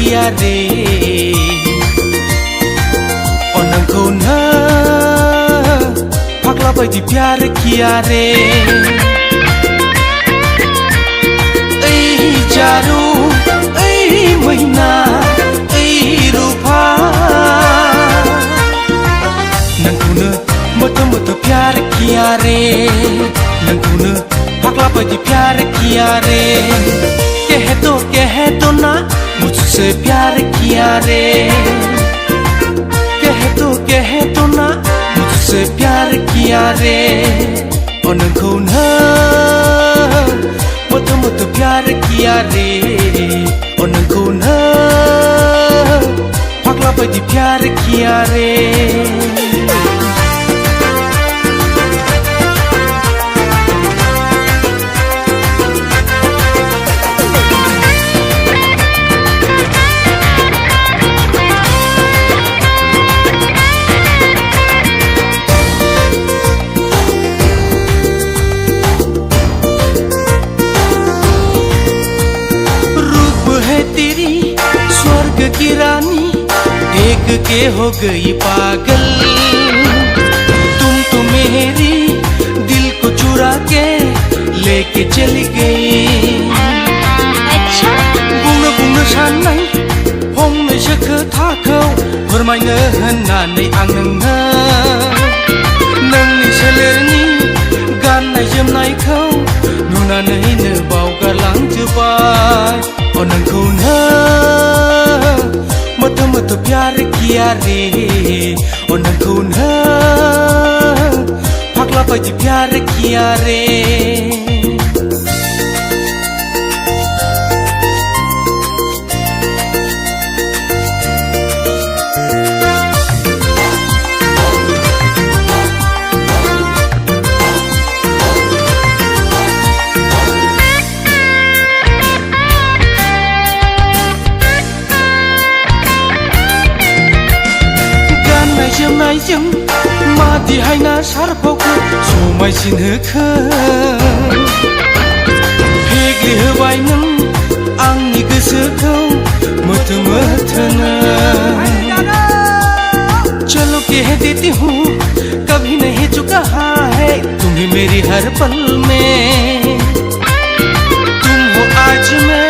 किया रे नोंखौ फाग्ला बायदि प्यार किया रे ओइ जारु ओइ मैना ओइ रूपा नोंखौनो मोटो मोटो प्यार किया रे नोंखौनो फाग्ला बायदि प्यार किया रे कह तो ना मुझसे प्यार किया रे कह तो ना मुझसे प्यार किया रे नोंखौ मोटो मोटो प्यार किया रे नोंखौ फाग्ला बायदि प्यार किया रे की रानी देख के हो गई पागल तुम तो मेरी दिल को चुरा के लेके चली गई बुंनो बुंनो साननाय फंनैसो खोथाखौ फोरमायनो होननानै आं नोंनि सोलेरनि गाननाय जोमनायखौ नुनानैनो बावगारलांजोबबाय नोंखौ मोटो मोटो प्यार किया रे नोंखौ फाग्ला बायदि प्यार किया रे जोमनायजों मादिहायना सारफावखौ समायसिनहोखो फेग्लिहोबाय नों आंनि गोसोखौ मोथो मोथोनो चलो कह देती हूँ कभी नहीं चुका है तुम्हें मेरी हर पल में तुम हो आज मैं